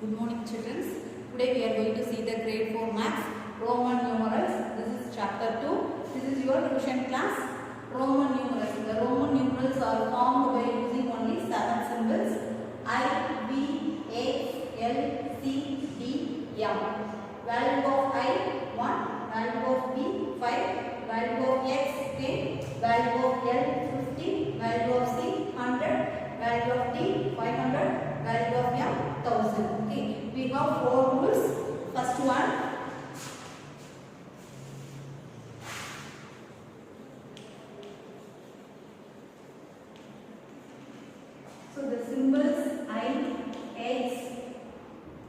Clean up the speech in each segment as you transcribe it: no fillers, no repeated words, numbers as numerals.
Good morning, children. Today we are going to see the grade 4 maths Roman numerals. This is chapter 2. This is your tuition class. Roman numerals. The Roman numerals are formed by using only 7 symbols: I, B, X, L, C, D, M. Value of I 1, value of B 5, value of X 10, value of L 50, value of C 100, value of D 500, value of M 1000. Okay, we have 4 rules. First one, so the symbols I, X,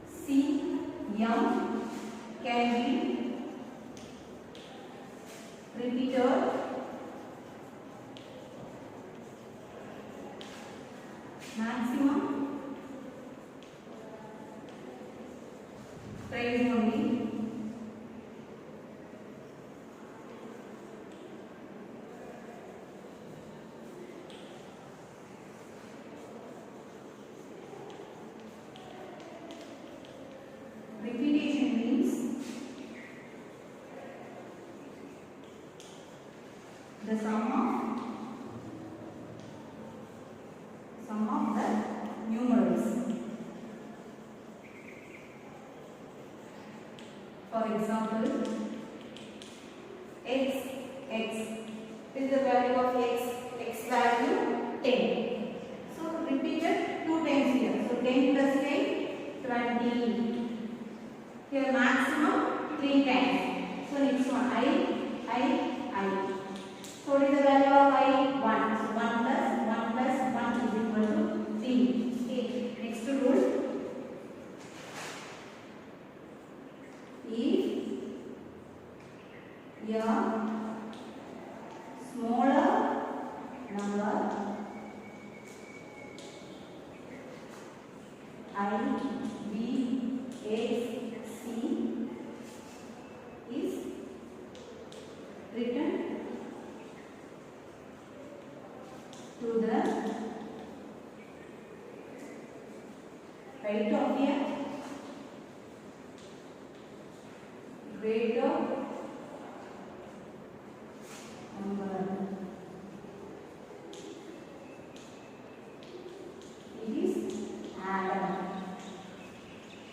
C, M can be repeated maximum price only. Repetition means the sum of the numerals. For example, x is the value of x value 10. So repeated 2 times here. So 10 plus 10, 20. Here maximum 3 times. So next one, I. So what is the value of I? 1. So 1 plus 1 is equal to 3. Okay. Next rule. If a smaller number I, B, X, C is written to the right of a greater number, it is added.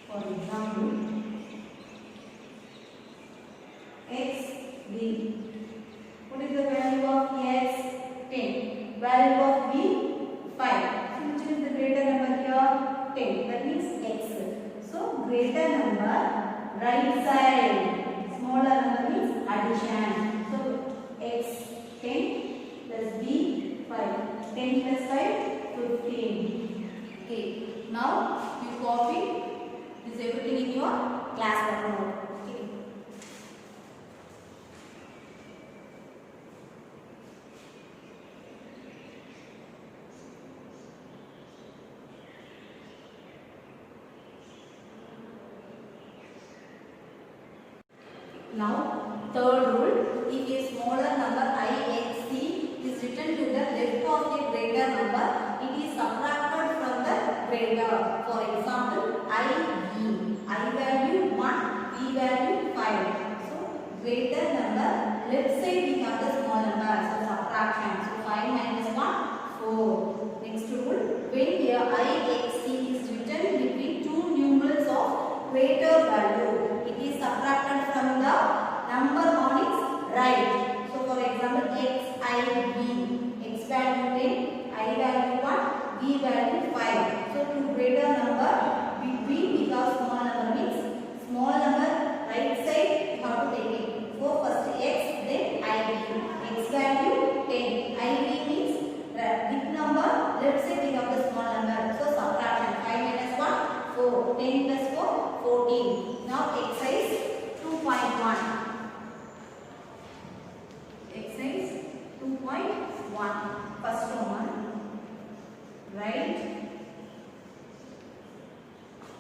For example, x, b. What is the value of x? 10. Value of b? 5. So which is the greater number here? 10. That means x. So greater number, right side. Smaller number means addition. So x 10 plus b 5. 10 plus 5, 15. Okay. Now you copy this everything in your class note. Okay. Now third rule, if a smaller number I, X, C is written to the left of the greater number, it is subtracted from the greater. For example, I, B. I value 1, B value 5. So greater number, left side we have the small number, so subtraction. So 5 minus 1, 4. Next rule, when here I, X, C is written between two numerals of greater value, it is subtracted from the number on its right. So for example, x, I, b. X value 10, I value 1, b value 5. So to greater number between, because small number means small number right side you have to take it. So first x, then I, b. X value 10, I, b means big number, left side we have the small number. So subtraction, 5 minus 1, 4. 10 plus 4, 14. Now exercise 2.1. Exercise 2.1. First one, write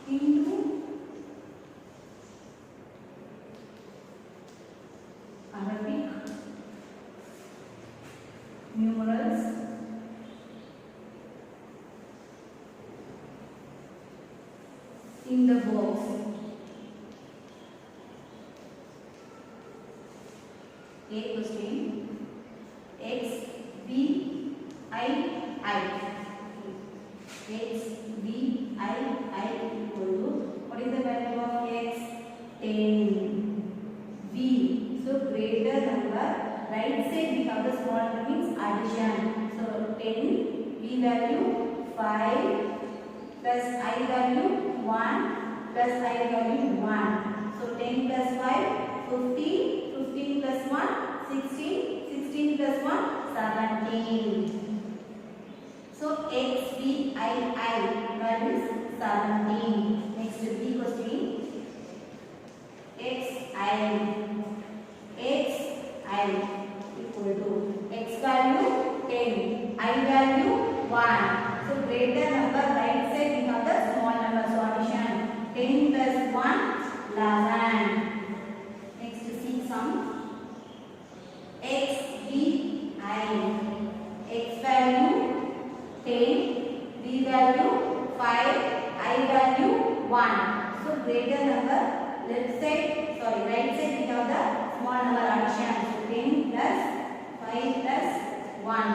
into Arabic numerals in the A question. X B I I. X B I equal to, what is the value of X? 10. B. So greater number, right side we have the small number means addition. So 10, B value 5 plus I value 1 plus I value 1. So 10 plus 5, 15, 15 plus 1, 16, 16 plus 1, 17. So X B I value is 17. Next B question. X I equal to, X value 10, I value 1. So greater number, right side we have the small number, so addition. 10 plus 1, 11. Next see sum. X B I, X value 10, B value 5, I value 1. So greater number, left side, sorry, right side we have the small number addition. So 10 plus 5 plus 1.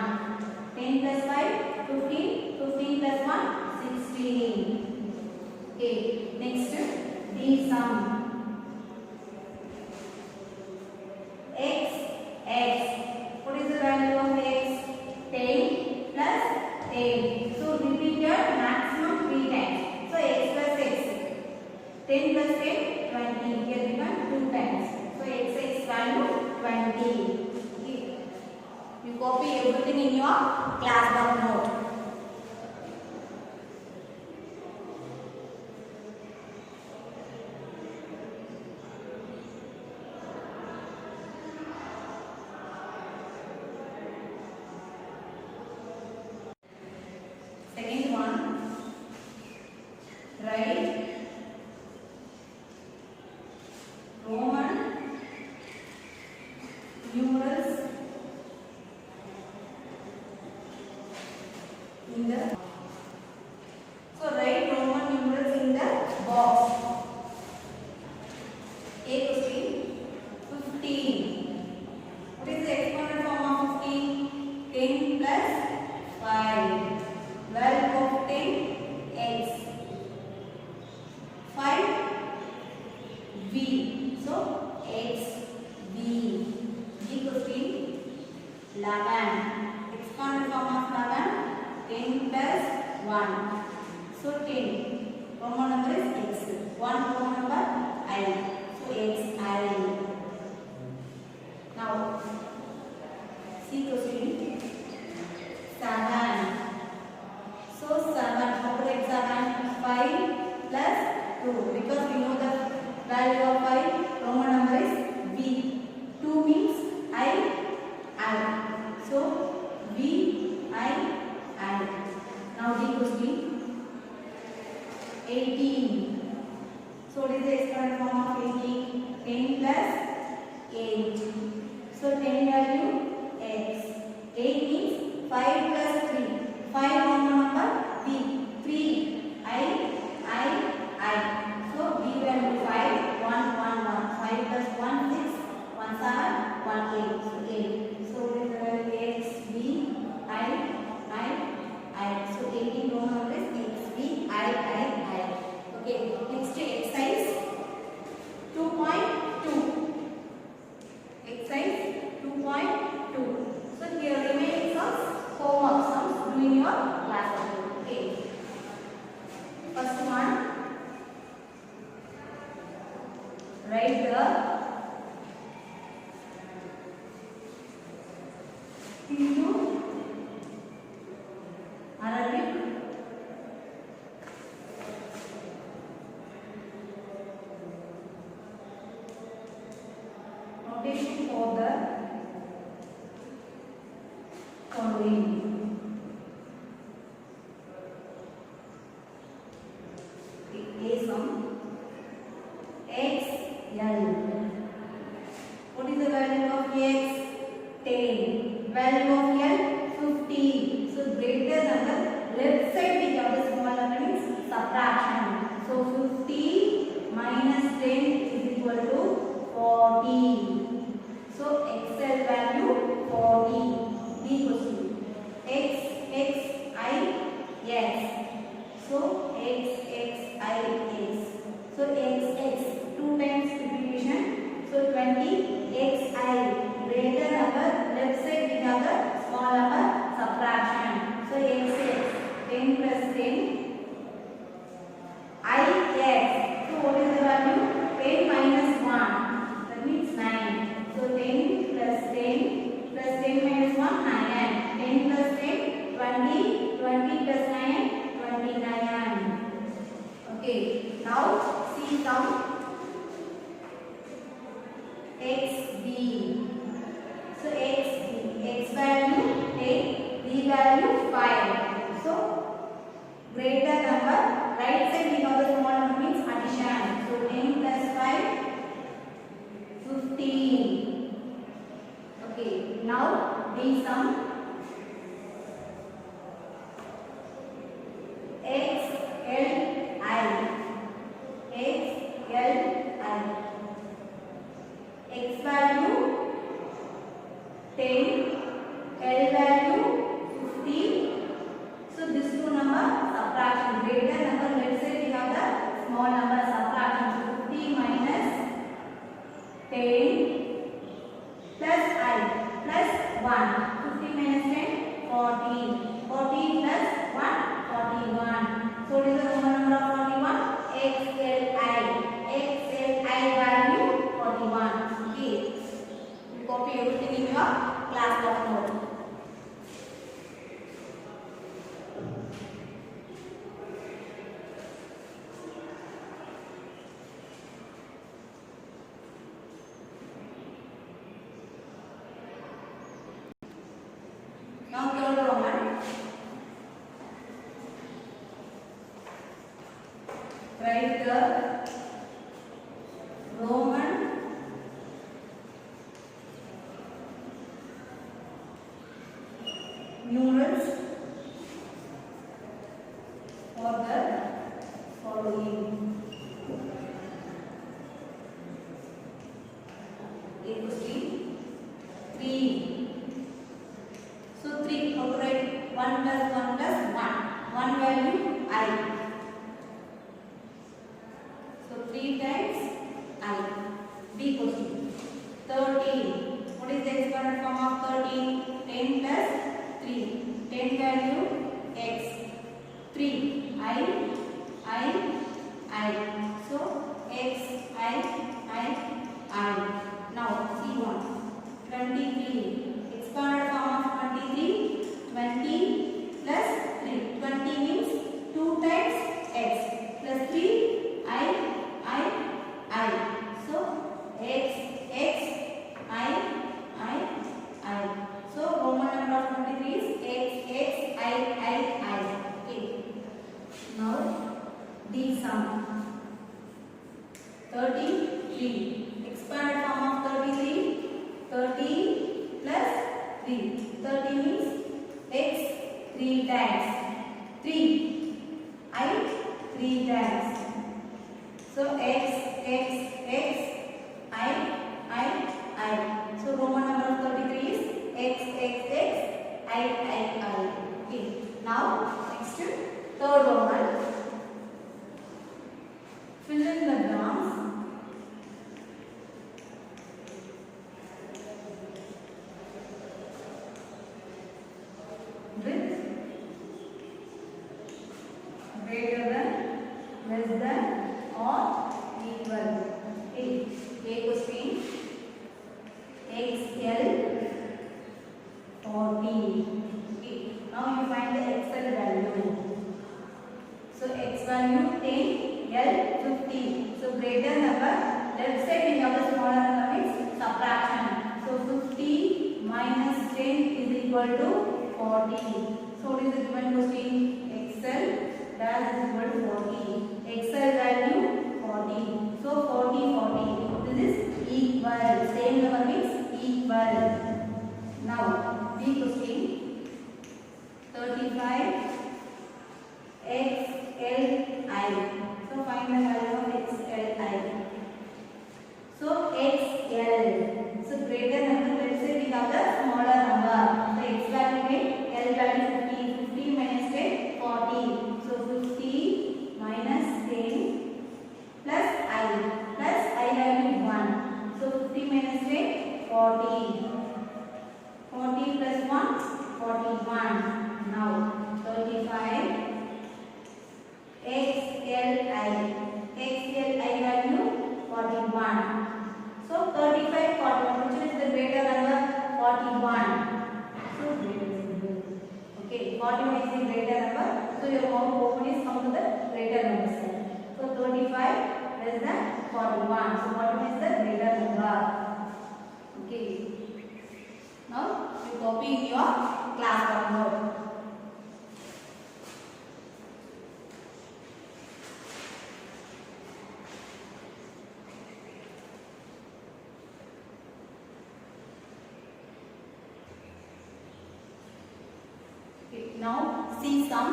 10 plus 5, 15, 15 plus 1, 16. Okay, next D sum. What is the value of X? 10 plus 10. So repeat your maximum 3 times. So X plus X. 10 plus 10, 20. Here become 2 times. So X value 20. Okay. You copy everything in your class note. Second one, write Roman numerals in the, so write Roman numerals in the box. A question, 15. What is the exponent form of 15? 10 plus 5. Value of 10, X. 5, V. So X V. G question, 11. Exponent form of 11, 10 plus 1. So 10. Roman number is X. 1 Roman number I. So X I. Now C question, 7. So 7, how to write 7? 5 plus 2. Because we know the value of 5, Roman number is V. 2 means I. So V I. Now D question, 18. So what is the exponent form of 18? 10 plus 8. So 10 value X. 8 means 5 plus 3. 5 Roman number V. 3 I. So V value 5, 1, 1, 1. 5 plus 1, 6, 1, 7, 1, 8. So 8. So what is the value? X V I. So 18 Roman number is X V I. Okay. Next exercise 2.2. Exercise 2.2. So here remaining some homework sums doing your class. Okay. First one, write the Hindu Arabic notation for the following. A sum X L. What is the value of X? 10. Value of L? 15. So greater number, left side we have the small number means subtraction. So 50 minus 10 is equal to 40. So XL I x. So x 2 times repetition. So 20 x I greater number, left side we have the small number subtraction. So x 10 plus 10 I x. So what is the value? 10 minus 1. That means 9. So 10 plus 10 plus 10 minus 1 9. 10 plus 10 20. 20 plus 9 29. Okay. Now see some xb. So x value 10, b value 5. So greater number, right side we know the small number means addition. So 10 plus 5 15. Okay. Now d sum x l I x value 10, L value 15. So this two number subtraction, greater number, let's say we have the small number subtraction. So 50 minus 10 plus I plus 1. 50 minus 10 40. 40 plus 1 41. So what is the Roman number of 41? XLI value 41. Okay. You copy everything in your class block note. Now third Roman. Write the Roman numerals for the following. A equals to 3. So 3, how to write? 1 plus 1 plus 1. 1 value I. So 3 times I. B equals to 13. What is the exponent form of 13? 10 plus 3. 10 value x. 3 I. So x I. Now C1. 23. Exponent form of 23. 20 plus 3. 20 means 2 times x plus 3 I. So x I. So Roman number of 23 is x I. Okay. Now D sum 33. Expanded form of 33. 30 plus 3. 30 means x 3 times. 3 I 3 times. So x I. So Roman number of 33 is x I. Okay. Now next third Roman. Fill in the blanks. With greater than, less than or equal. Okay. A question. XL 40. Okay. Now you find the XL value. So x value 10, L 50. So greater number, left side we have the smaller number means subtraction. So 50 minus 10 is equal to 40. So what is the given question? XL dash is equal to 40. XL value 40. So 40. This is equal. Same number means equal. Now B question 35 XLI. So find the value of XLI. So XL. So greater number, let's say we have the smaller number. So X value 8, L value 50. 50 minus 10, 40. So 50 Bottom is the greater number. So your mouth open is come to the greater number side. So 35 less than 41. So bottom is the greater number. Okay. Now you copy in your class note. Now see some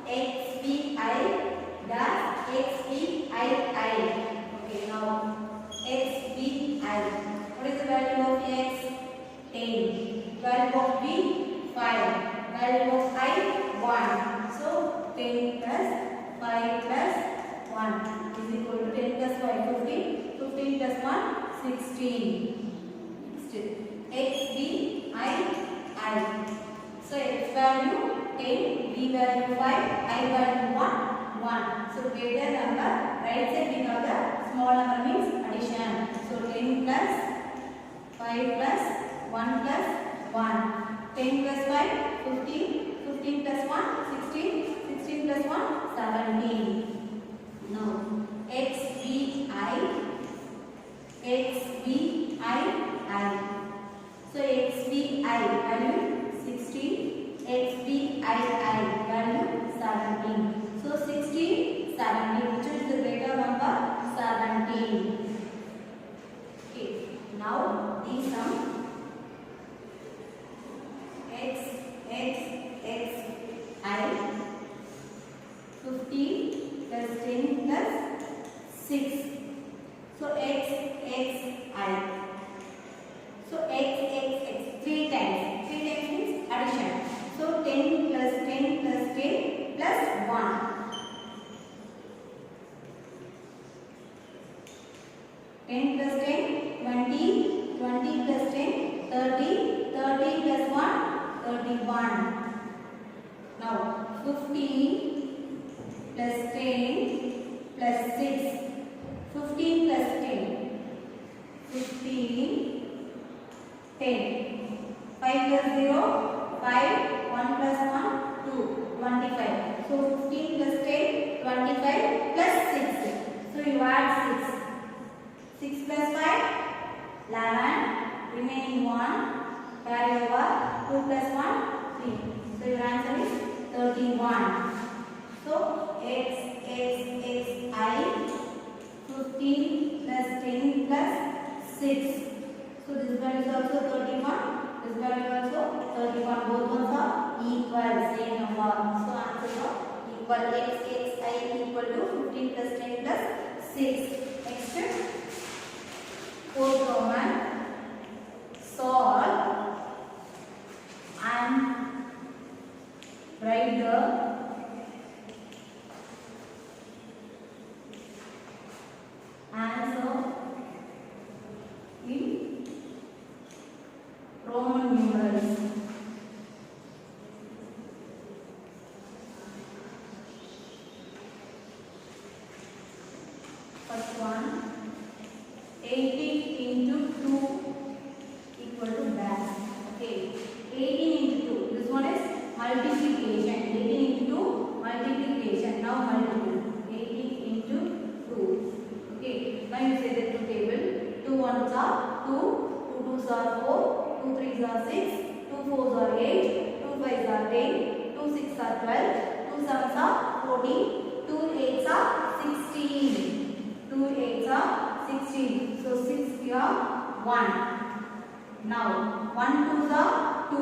XVI dash XVI. Okay, now XVI. What is the value of X? 10. Value of B? 5. Value of I? 1. So 10 plus 5 plus 1 is equal to 10 plus 5, 15. 15 plus 1, 16. Next, XVI. So X value 10, B value 5, I value 1. So greater number, right side we have the small number means addition. So 10 plus 5 plus 1 plus 1. 10 plus 5, 15. 15 plus 1, 16. 16 plus 1, 17. Now XVI. So XVI value 16, XVI value 17. So 16, 17, which is the greater number? 17. Okay. Now these sum XVI 15 plus 10 plus 6. So XVI. So x 3 times. 3 times means addition. So 10 plus 10 plus 10 plus 1. 10 plus 10, 20. 20 plus 10, 30. 30 plus 1, 31. Now 15 plus 10 plus 6. 15 plus 10. 15. 10. 5 plus 0, 5. 1 plus 1, 2. 25. So 15 plus 10, 25 plus 6. So you add 6. 6 plus 5, 11. Remaining 1. Carry over. 2 plus 1, 3. So your answer is 31. So XVI 15 plus 10 plus 6. So this value is also 31. This value also 31. Both ones are equal, same number. So answer is equal. XVI equal to 15 plus 10 plus 6. Next, fourth Roman. Solve and write the answer in Roman numerals. First one, 18 into 2 equal to dash. Okay, 18 into 2. This one is multiplication. 18 into 2 multiplication. Now multiply. 18 into 2. Okay, now you say the two table. 2 ones are 2, 2 twos are 4, 2 threes are 6, 2 fours are 8, 2 fives are 10, 2 sixes are 12, 2 sevens are 14, 2 eights are 16. 2 eights are 16. So 6 here 1. Now 1 twos are 2.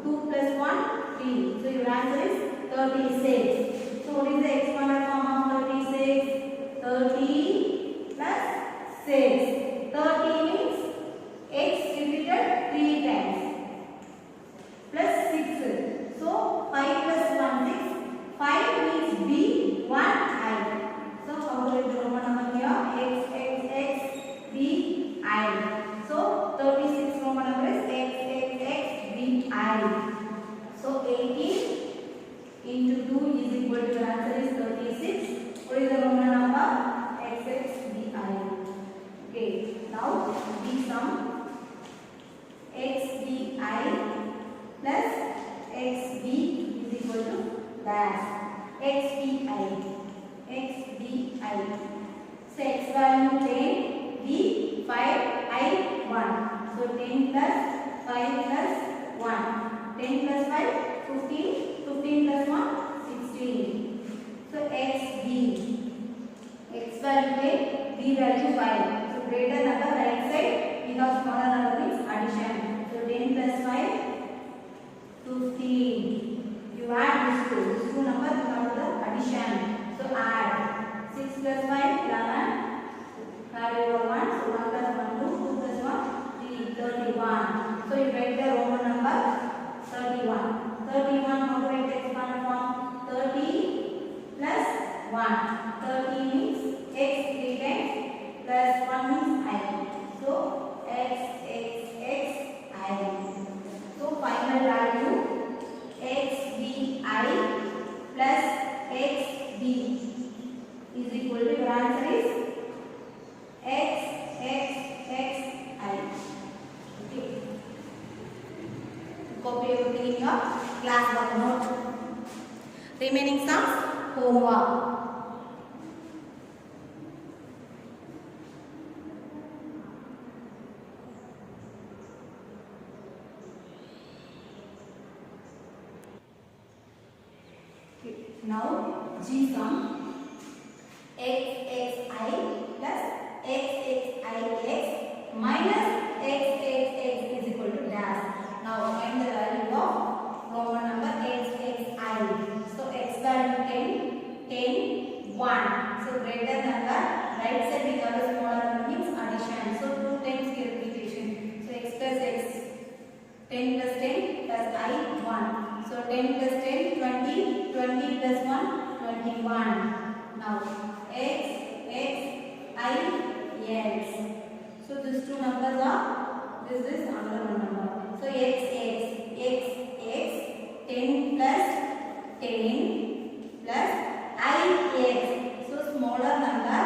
2 plus 1, 3. So your answer is 36. So what is the exponent form of 36? 30 plus 6. 30 means x repeated 3 times. Plus 6. So 5 plus 1, 6. 5 means B, 1 I. So calculate the Roman number here. X, B, I. So 36 Roman number is X, B, I. So 18 into 2 is equal to, your answer is 36. What is the Roman number? X, B, I. Okay. Now we sum XBI plus XB is dash XVI. XVI. So x value 10, v 5, I 1. So 10 plus 5 plus 1. 10 plus 5, 15. 15 plus 1, 16. So xv. X value 10, v value 5. So greater number right side, we have smaller number means addition. So 10 plus 5, 15. You add these two numbers become the addition. So add 6 plus 5, 11. Carry over 1. So 1 plus 1, 2. 2 plus 1, 3. 31. So you write the Roman number 31. 31 how to write the expanded form? 30 plus 1. 30 means x 3 times plus 1 means I. So x I. So final value XVI plus xb is equal to, your answer is xi. Okay. Copy everything in your class work note. Remaining sums, homework. Now G sum xxi plus xxix minus xxx is equal to dash. Now find the value of Roman number xxi. So x value 10, 1. So greater number right side we got a smaller number means addition. So 2 times repetition. So x plus x 10 plus 10 plus I 1. So 10 plus 10, 20, 20 plus 1, 21. Now x, I, x. So these two numbers are, this is another one number. So x, 10 plus 10 plus I, x. So smaller number,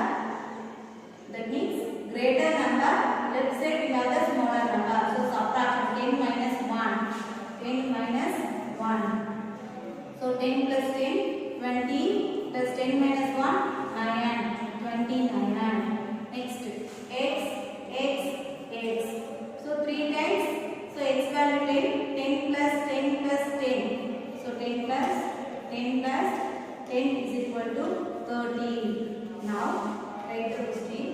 that means greater number, left side we have the smaller number. So subtraction 10 minus 1, 10 minus 1. So 10 plus 10, 20 plus 10 minus 1, 9, 29. Next, x. So 3 times, so x value 10, 10 plus 10 plus 10. So 10 plus 10 is equal to 30. Now, write the question.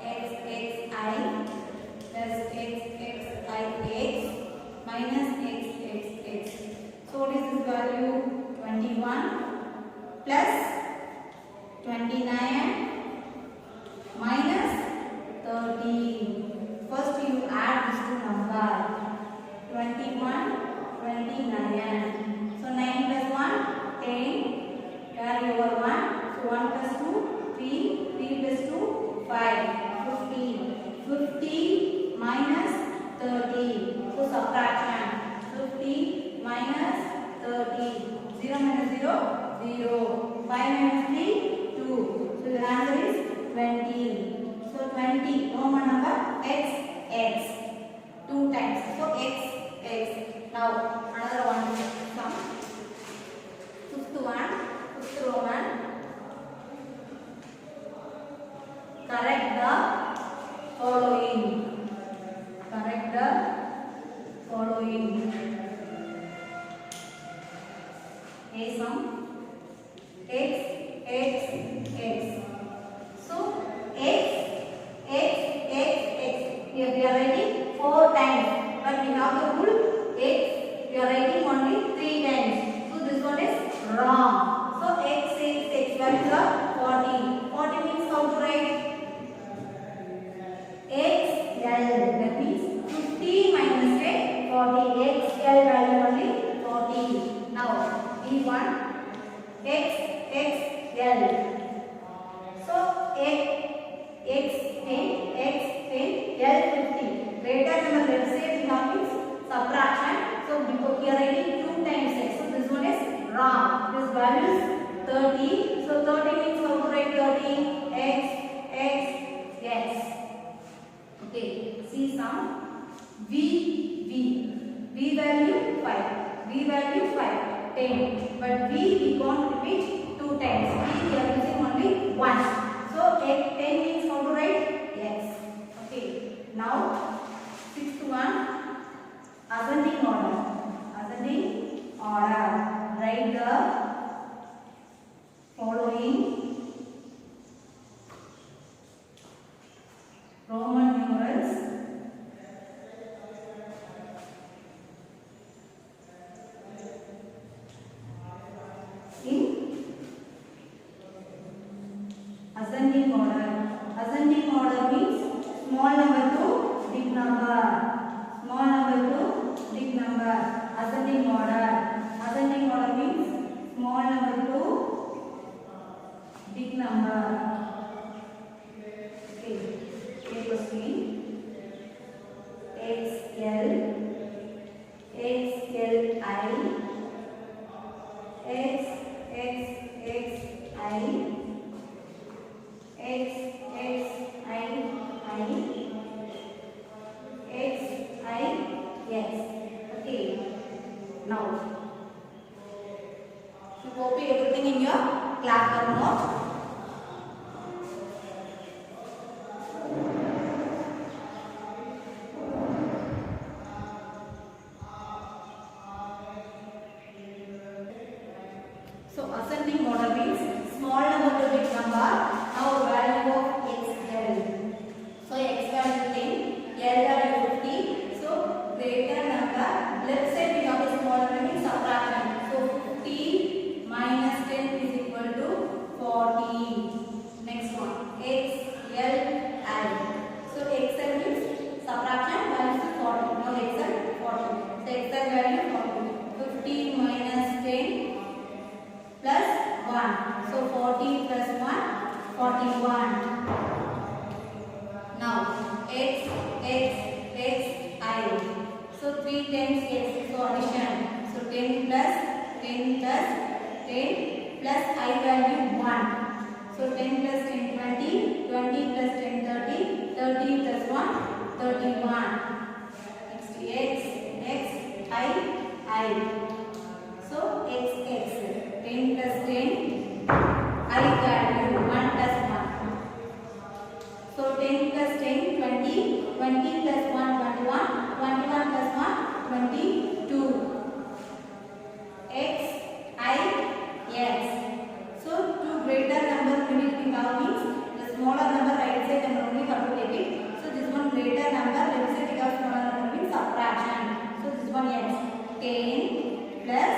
xxi plus xxix minus xxx. So what is this value? 21 plus 29 minus 30. First you add these two numbers. 21, 29. So 9 plus 1, 10. Carry over 1. So 1 plus 2, 3. 3 plus 2, 5. 15. 50 minus 30. So subtraction. 50 minus 30. 0 minus 0, 0. 5 minus 3, 2. So the answer is 20. So 20, Roman number x. 2 times. So x. Now another one. Sum. Fifth Roman. Correct the following. A sum x. So x. Here we are writing 4 times, but we have the rule x. We are writing only 3 times. So this one is wrong. So x values are 40. 40 means how to write? XL. That means 50 minus 10, 40. XL value only 40. Now V1 XL. So x 10, L 50. Greater number left side we have means subtraction. So before we are writing 2 times x. So this one is wrong. This value is 30. So 30 means how to write 30? X. Okay. See sum. V value 5. 10. But we can't repeat 2 times. We are using only once. So 10 means how to write? Yes. Okay. Now 6th one, ascending order. Ascending order. Write the following Roman numerals in ascending order. Ascending order means small number to big number. Small number to big number. Ascending order. Ascending order means small number to big number. Okay. A question. XL, XLI, XXXI, XIX. Okay. Now, you copy everything in your classroom note. So ascending order means small number to big number. Now value of XL. So X value 10, L value 50. So greater number. Left side we have a small number means subtraction. So 50 minus 10 is equal to 40. Next one XLI. So XL means subtraction value is 40. Now XL 40. So XL value 40. 50 minus 10 plus 1. So 40 plus 1, 41. Now X, I. So 3 times X, so addition. So 10 plus 10 plus 10 plus I value 1. So 10 plus 10, 20. 20 plus 10, 30. 30 plus 1, 31. Next X, I. So XX. 10 plus 10, I value 1 plus 1. So 10 plus 10, 20, 20 plus 1, 21, 21 plus 1, 22. X. So two greater number unit we have means the smaller number right side number only have to take it. So this one greater number left side we have smaller number means subtraction. So this one X. 10 plus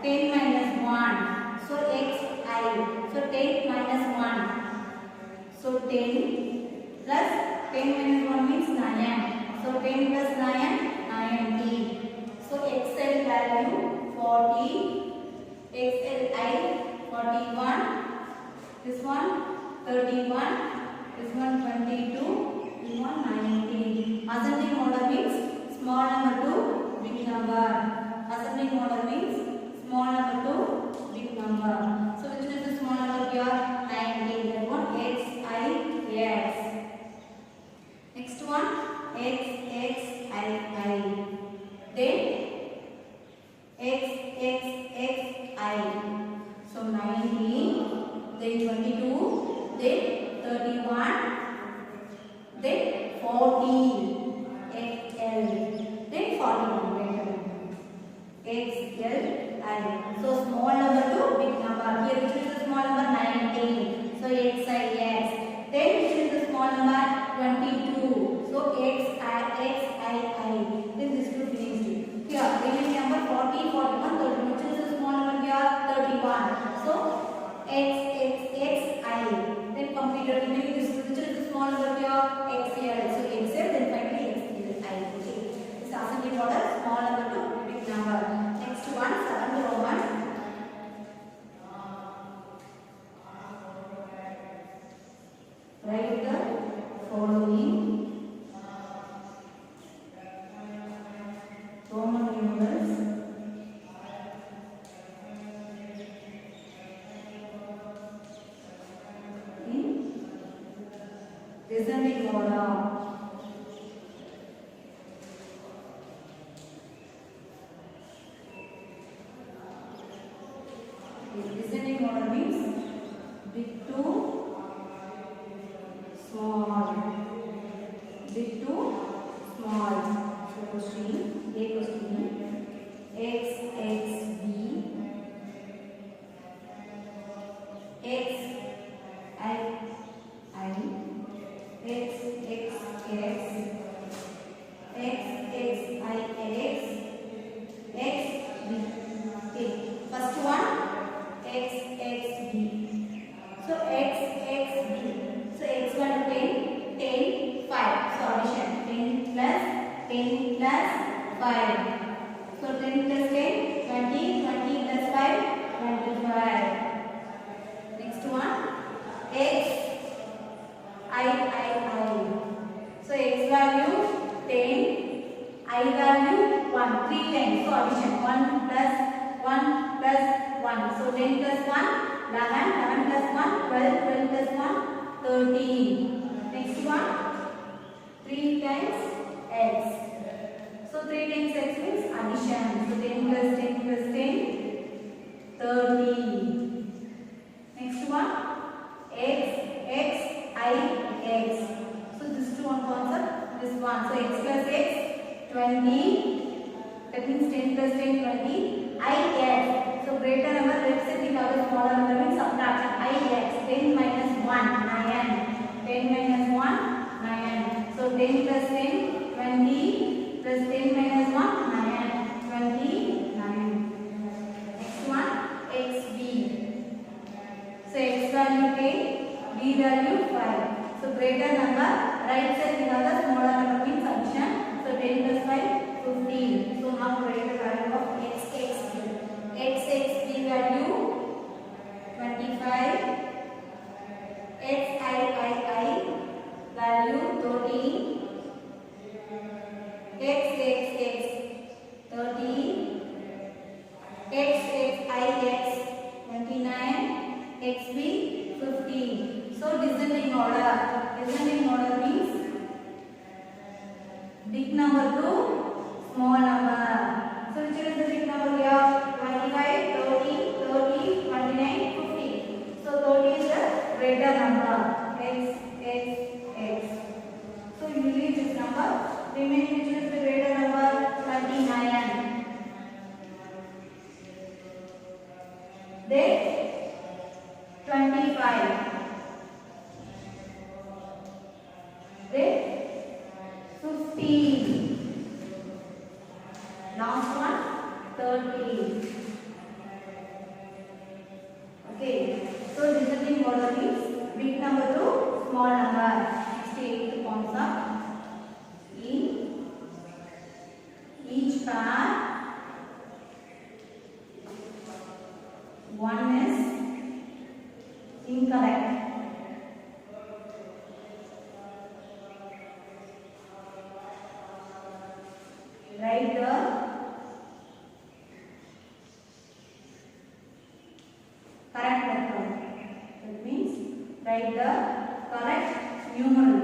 10 minus 1. So XI. So 10 minus 1. So 10 plus 10 minus 1 means 9. So 10 plus 9, 90. So XL value 40. XLI 41. This one 31. This one 22. This one 19. Ascending order means small number to big number. Ascending order means small number to big number. So which is the small number here? 19. That one XIX. Next one XXII. Then XXXI. So 19. Then 22. Then 31. Then 40. XL. Then 41. XLI. So small number to big number. Here which is the small number? 19. So XIX. Then which is the small number? 22. So XII. Then this two finished. Here remaining number 40, 41, 31. Which is the small number here? 31. So XXXI. Then completed. Remaining this two. Which is the small number here? XL. So XL. Then finally XLI. Okay. This ascending order. Small number to big number. Next one, 7th Roman. Write the following Roman numerals in descending order. Descending order means big to small. Big to small. So question A question X X B X I I X X X X X I X X B. Okay. First one X X B. So X X B. So X one 10, 10, 5. So addition 10 plus 5. So 10 plus 10, 20, 20 plus 5, 25. Next one X I. So X value 10, I value 1. 3 times. So addition 1 plus 1. So 10 plus 1, 11, 11 plus 1, 12, 12 plus 1, 13. Next one 3 times X. So 3 times X means addition. So 10 plus 10 plus 10, 30. Next one X I X. So this is one concept. This one. So X plus X 20. That means 10 plus 10 20. I X. So greater number left side we have a smaller number means subtraction. I X 10 minus 1 9. 10 minus 1 9. So 10 plus 10 20 plus 10 minus 1 9 29. Next one X B. So X value 10, B value 5. So greater number right side we have the smaller number means addition. So 10 plus 5 15. So now greater value of X X B. X X B value 25. X I value 13. X 30. X I 29. X B 15. So descending order. Descending order means big number to small number. So which is the big number here? 25, 30, 29, 50. So 30 is the greater number. X. So usually this number remaining which is the greater number 29. Then 25. Then 15. Last one 30. Okay. So descending order means big number to small number. Next eighth concept. In each pair, one is incorrect. Write the correct method. That means write the correct numeral.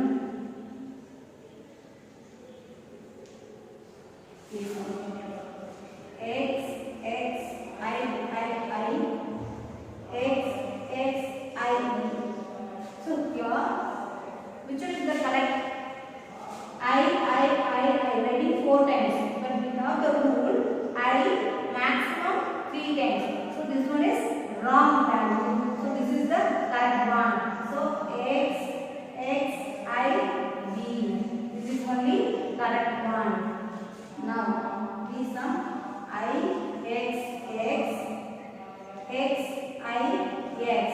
So here, which one is the correct? I writing 4 times, but we have the rule I maximum 3 times. So this one is wrong value. So this is the correct one. So X I B. This is only correct one. Now we sum I X I X.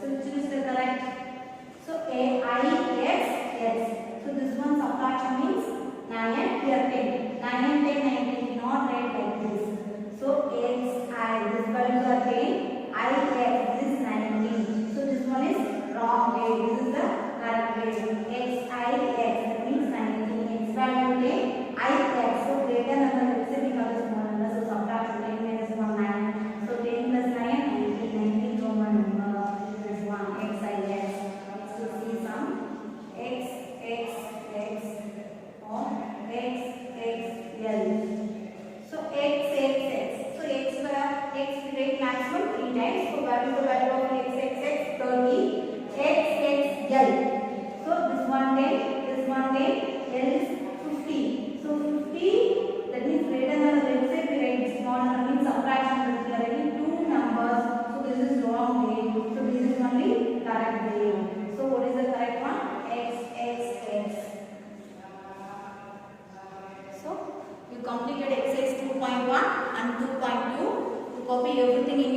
So which is the correct? So A I X. So this one subtraction means 9 and here 10. 9 and 10 not write like this. So X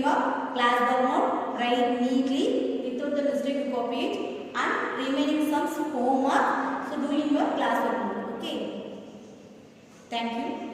your classwork note, write neatly without the mistake, you copy it, and remaining sums homework, so do in your classwork note. Okay, thank you.